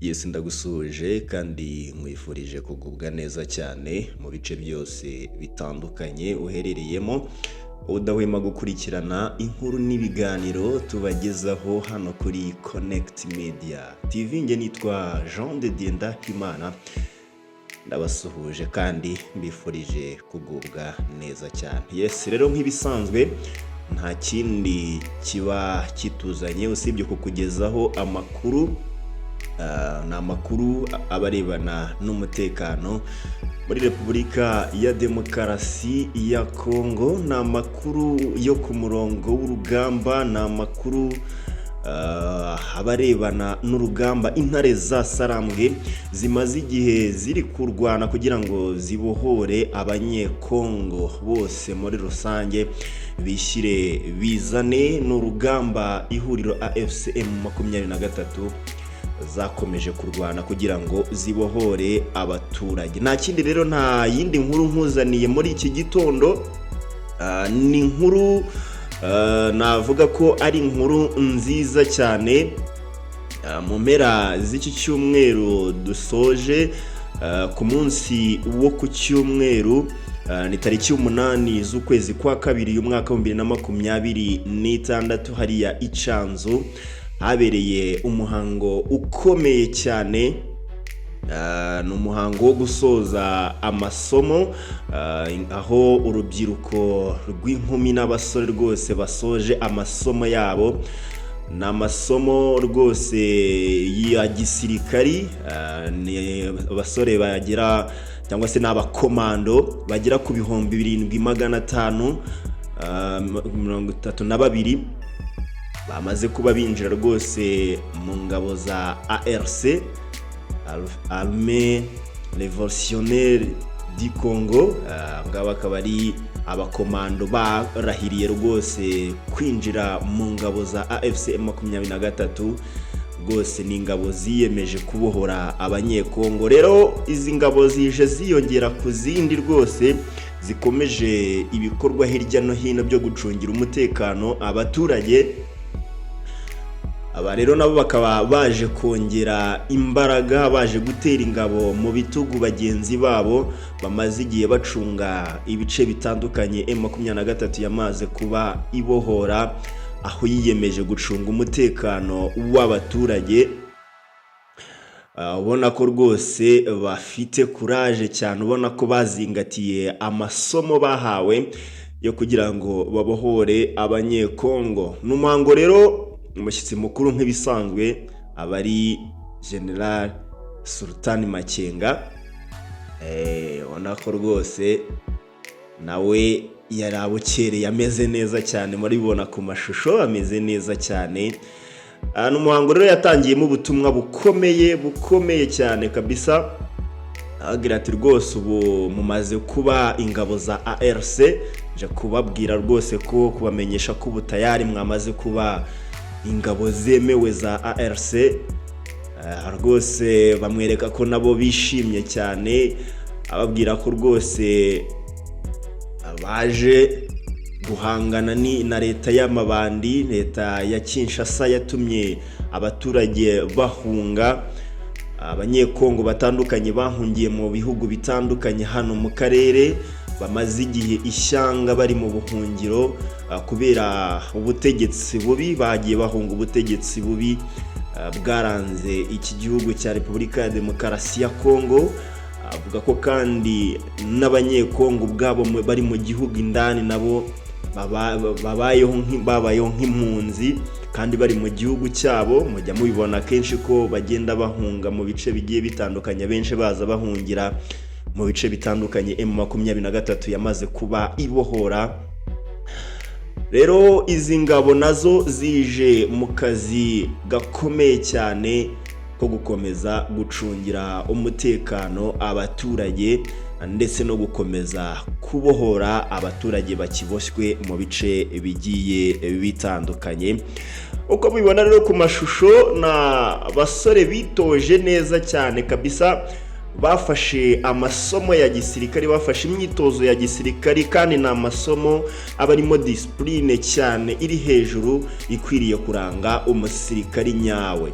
Yes, ndagusuhuje kandi nkwifurije kugubwa neza cyane mu bice byose bitandukanye uherereyemo. Udahwema gukurikirana inkuru n'ibiganiro tubagezaho hano kuri Connect Media TV. Nge nitwa Jean de Dieu Ndahimana, ndabasuhuje kandi mbifurije kugubwa neza cyane. Yes, rero nk'ibisanzwe nta kindi kiba kituzanye usibye kukugezaho amakuru ni amakuru abarebana n'umutekano muri Repubulika ya Demokarasi ya Kongo, ni amakuru yo ku murongo w'urugamba, ni amakuru abarebana n'urugamba intare za Sarambwe zimaze igihe ziri kurwana kugira ngo zibohore abanyekongo bose muri rusange bishyire bizane. N'urugamba ihuriro AFCM 23 zakomeje kurwana kugira ngo zibohore abaturage. Nta kindi rero, nta yindi nkuru nkuzaniye muri iki gitondo. Ni inkuru navuga ko ari inkuru nziza cyane. Mu mpera z'iki cyumweru dusoje, ku munsi wo ku cyumweru, ni tariki 8 z'ukwezi kwa kabiri y'umwaka 2026 hariya Icanzu habereye umuhango ukomeye cyane. Ni umuhango wo gusoza amasomo, aho urubyiruko rw'inkumi n'abasore rwose basoje amasomo yabo. Ni amasomo rwose ya gisirikari, ni abasore bagira cyangwa se n'abakomando bagera ku 7532 bamaze kuba binjira rwose mu ngabo za ARC, Armée Révolutionnaire du Congo. Ngaba akaba ari abakomando barahiriye rwose kwinjira mu ngabo za AFCM 23. Rwose ni ingabo ziyemeje kubohora abanyekongo. Rero izi ngabo zije ziyongera ku zindi rwose zikomeje ibikorwa hirya no hino byo gucungira umutekano abaturage. Aba rero nabo bakaba baje kongera imbaraga, baje gutera ingabo mu bitugu bagenzi babo bamaze igihe bacunga ibice bitandukanye. M23 yamaze kuba ibohora, aho yiyemeje gucunga umutekano w'abaturage. Ubona ko rwose bafite courage cyane, ubona ko bazingatiye amasomo bahawe yo kugira ngo babohore abanyekongo. N'umuhango rero umushyitsi mukuru nk'ibisanzwe abari General Sultan Makenga. Ubona ko rwose nawe yarabukereye ameze neza cyane, muri bibona ku mashusho ameze neza cyane. N'umuhango rero yatangiyemo ubutumwa bukomeye cyane kabisa. Agira ati rwose ubu mumaze kuba ingabo za ARC, je kubabwira rwose ko kubamenyesha ko ubutayari mwamaze kuba ingabo zemewe za ARC. Rwose bamwereka ko nabo bishimye cyane, ababwira ko rwose baje guhangana na leta y'amabandi, leta ya Kinshasa yatumye abaturage bahunga. Abanyekongo batandukanye bahungiye mu bihugu bitandukanye hano mu karere, bamaze igihe ishyanga bari mu buhungiro kubera ubutegetsi bubi. Bagiye bahunga ubutegetsi bubi bwaranze iki gihugu cya Repubulika ya Demokarasi ya Kongo. Avuga ko kandi n'abanyekongo ubwabo bari mu gihugu indani nabo babayeho nk'impunzi kandi bari mu gihugu cyabo. Mujya mubibona kenshi ko bagenda bahunga mu bice bigiye bitandukanye, benshi baza bahungira mu bice bitandukanye M23 yamaze kuba ibohora. Rero izi ngabo nazo zije mu kazi gakomeye cyane ko gukomeza gucungira umutekano abaturage ndetse no gukomeza kubohora abaturage bakiboshywe mu bice bigiye bitandukanye. Uko mubibona rero ku mashusho, na basore bitoje neza cyane kabisa, bafashe amasomo ya gisirikari, bafashe imyitozo ya gisirikari, kandi na amasomo abarimo discipline cyane iri hejuru ikwiriye kuranga umusirikari nyawe.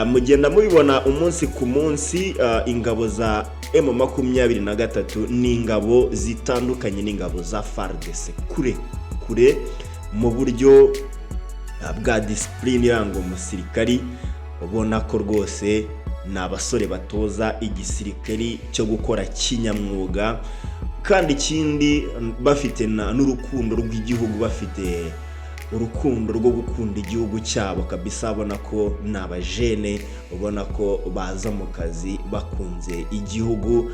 mugenda mubibona umunsi ku munsi, ingabo za M23 ni ingabo zitandukanye n'ingabo za FARDC kure mu buryo bwa discipline iranga umusirikari. Ubona ko rwose ni abasore batoza igisirikari cyo gukora kinyamwuga, kandi ikindi bafite n'urukundo rw'igihugu, bafite urukundo rwo gukunda igihugu cyabo kabisa. Ubona ko ni abajene, ubona ko baza mu kazi bakunze igihugu,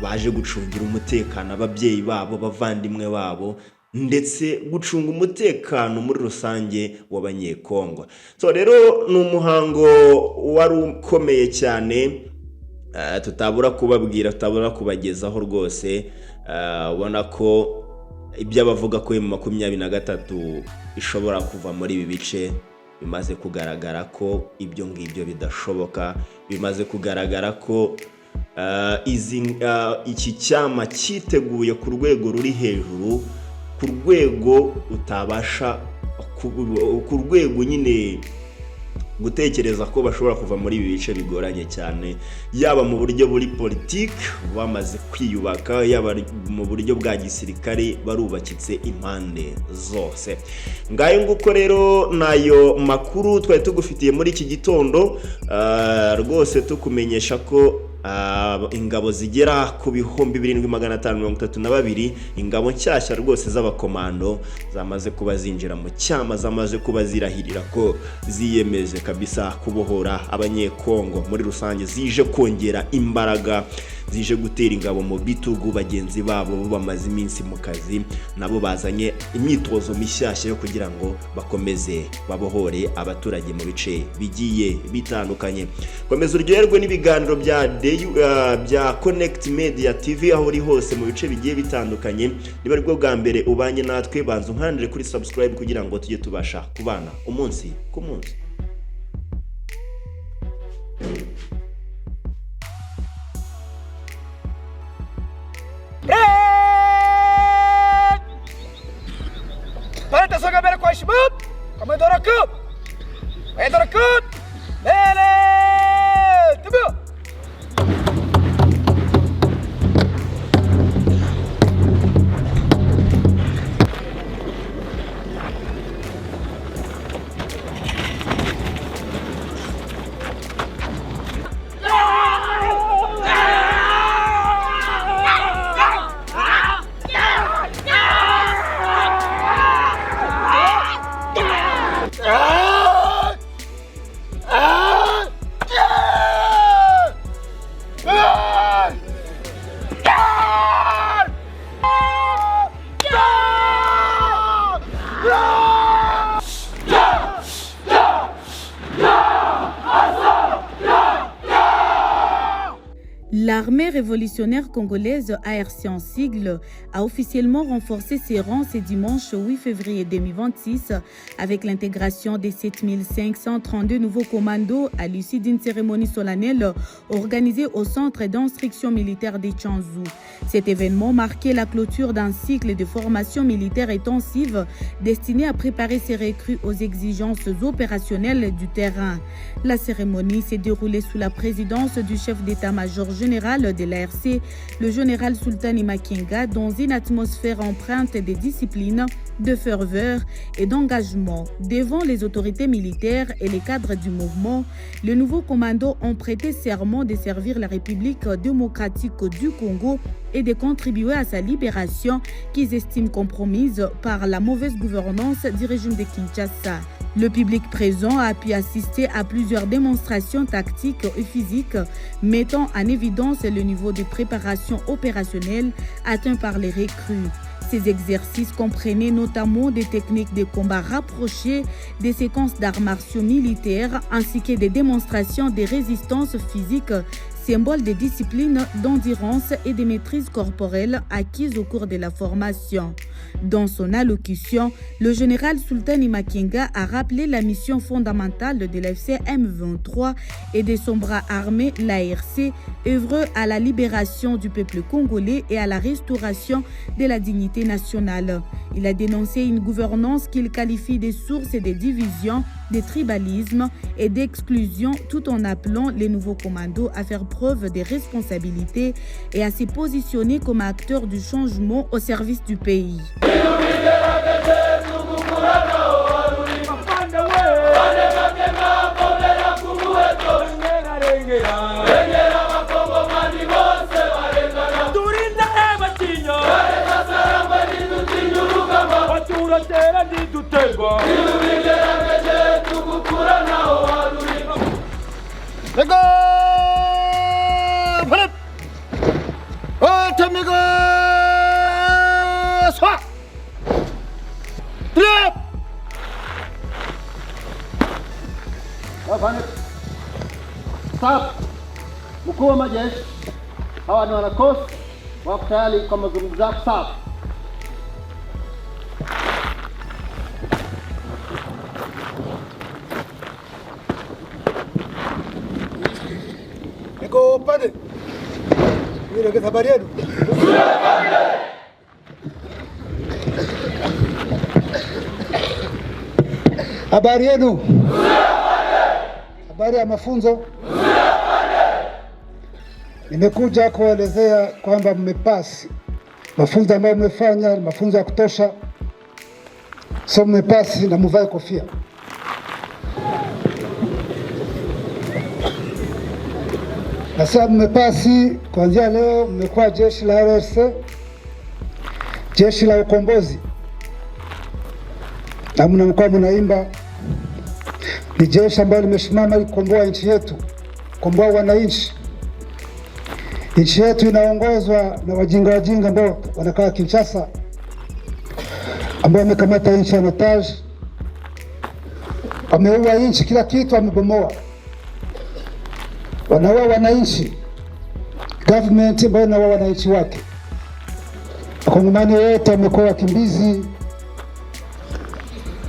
baje gucungira umutekano ababyeyi babo, bavandimwe babo, ndetse gucunga umutekano muri rusange w'abanyekongo. So rero ni umuhango wari ukomeye cyane, tutabura kubabwira, tutabura kubagezaho rwose. Ubona ko ibyo bavuga ko M23 ishobora kuva muri ibi bice bimaze kugaragara ko ibyo ngibyo bidashoboka. Bimaze kugaragara ko iki cyama cyiteguye ku rwego ruri hejuru, ku rwego utabasha ku rwego nyine gutekereza ko bashobora kuva muri ibi bice bigoranye cyane, yaba mu buryo buri politiki bamaze kwiyubaka, yaba mu buryo bwa gisirikare barubakitse impande zose. Ngayo nguko rero nayo makuru twari tugufitiye muri iki gitondo, rwose tukumenyesha ko ingabo zigera ku 7532 ingabo nshyashya rwose z'abakomando zamaze kuba zinjira mu cyama, zamaze kuba zirahirira ko ziyemeje kabisa kubohora abanyekongo muri rusange, zije kongera imbaraga, zije gutera ingabo mu bitugu bagenzi babo bamaze iminsi mu kazi, nabo bazanye imyitozo mishyashya yo kugira ngo bakomeze babohore abaturage mu bice bigiye bitandukanye. Komeza uryoherwe n'ibiganiro bya Connect Media TV aho uri hose mu bice bigiye bitandukanye. Niba ari bwo bwa mbere ubanye natwe, banza unkandire kuri subscribe kugira ngo tujye tubasha kubana umunsi ku munsi. Atenção, galera, com a Shimut! Comandante Rakup! Comandante Rakup! Lele! Tubu! L'armée révolutionnaire congolaise, ARC en sigle, a officiellement renforcé ses rangs ce dimanche 8 février 2026 avec l'intégration des 7532 nouveaux commandos à l'issue d'une cérémonie solennelle organisée au centre d'instruction militaire de Tchanzu. Cet événement marquait la clôture d'un cycle de formation militaire intensive destiné à préparer ces recrues aux exigences opérationnelles du terrain. La cérémonie s'est déroulée sous la présidence du chef d'état-major général de l'ARC, le général Sultani Makenga, dans une atmosphère empreinte de discipline, de ferveur et d'engagement. Devant les autorités militaires et les cadres du mouvement, les nouveaux commandos ont prêté serment de servir la République démocratique du Congo et de contribuer à sa libération qu'ils estiment compromise par la mauvaise gouvernance du régime de Kinshasa. Le public présent a pu assister à plusieurs démonstrations tactiques et physiques mettant en évidence le niveau de préparation opérationnelle atteint par les recrues. Ces exercices comprenaient notamment des techniques de combat rapprochées, des séquences d'arts martiaux militaires ainsi que des démonstrations de résistance physique, symbole de discipline, d'endurance et de maîtrise corporelle acquises au cours de la formation. Dans son allocution, le général Sultani Makenga a rappelé la mission fondamentale de l'FC M23 et de son bras armé, l'ARC, œuvreux à la libération du peuple congolais et à la restauration de la dignité nationale. Il a dénoncé une gouvernance qu'il qualifie de source de division, de tribalisme et d'exclusion, tout en appelant les nouveaux commandos à faire preuve de responsabilité et à se positionner comme acteurs du changement au service du pays. Stop. Mkuu wa majeshi, hawa ni wanakosi wako tayari kwa mazungumzo yako. Sawa. Niko pande. Ile kwa habari yenu. Habari yenu. Habari ya mafunzo. Nimekuja kuelezea kwamba mmepasi mafunzo ambayo mmefanya, mafunzo ya kutosha. So mmepasi na mvae kofia. Na sasa mmepasi, kuanzia leo mmekuwa jeshi la RRC, jeshi la ukombozi. Na mnakuwa mnaimba ni jeshi ambalo limesimama kukomboa nchi yetu, kukomboa wananchi. Nchi yetu inaongozwa na wajinga ambao wanakaa Kinshasa, ambao wamekamata nchi ya Notaj, wameua nchi, kila kitu wamebomoa, wanaua wananchi, government ambayo inaua wananchi wake. Wakongomani wote wamekuwa wakimbizi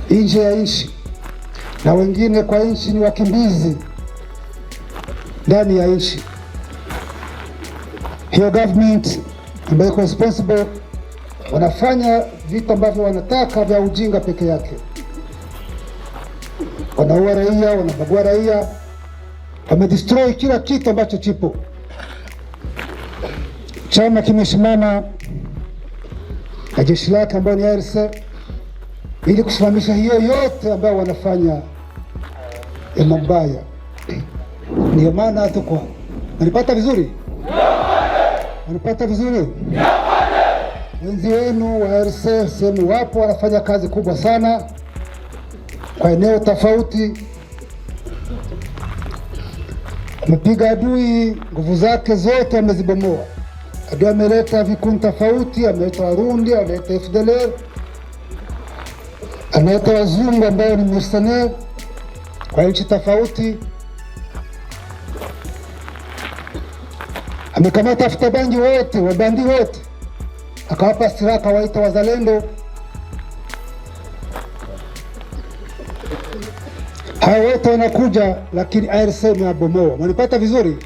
nje ya nchi, na wengine kwa nchi ni wakimbizi ndani ya nchi. Hiyo government ambayo iko responsible wanafanya vitu ambavyo wanataka vya ujinga peke yake. Wanaua raia, wanabagua raia, wamedestroy kila kitu ambacho chipo. Chama kimesimama na jeshi lake ambayo ni RC ili kusimamisha hiyo yote ambayo wanafanya ya mabaya. Ndio maana tuko. Unanipata vizuri? Unanipata vizuri? Wenzi wenu wa RC sehemu wapo wanafanya kazi kubwa sana kwa eneo tofauti. Amepiga adui, nguvu zake zote amezibomoa. Adui ameleta vikundi tofauti, ameleta Warundi, ameleta FDLR, ameleta wazungu ambao ni mercenaires kwa nchi tofauti. Amekamata afutabangi wote, wabandi wote, akawapa silaha, akawaita wazalendo. Hao wote wanakuja, lakini RC imewabomoa. Mnanipata vizuri?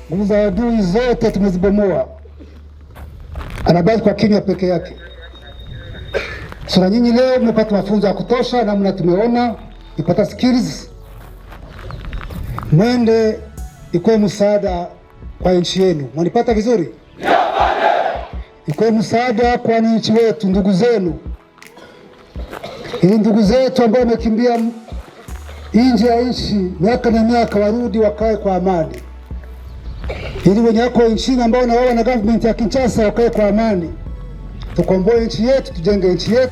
Nguvu za adui zote tumezibomoa, anabaki kwa kinywa peke yake. Sasa nyinyi leo mmepata mafunzo ya kutosha, namna tumeona, ipata skills. Mwende ikuwe msaada kwa nchi yenu. Mnanipata vizuri? Ikuwe msaada kwa nchi wetu, ndugu zenu. Ili ndugu zetu ambao wamekimbia nje ya nchi miaka na miaka warudi wakae kwa amani. Ili wenye wako nchini ambao na wao na government ya Kinshasa wakae kwa amani. Tukomboe nchi yetu, tujenge nchi yetu.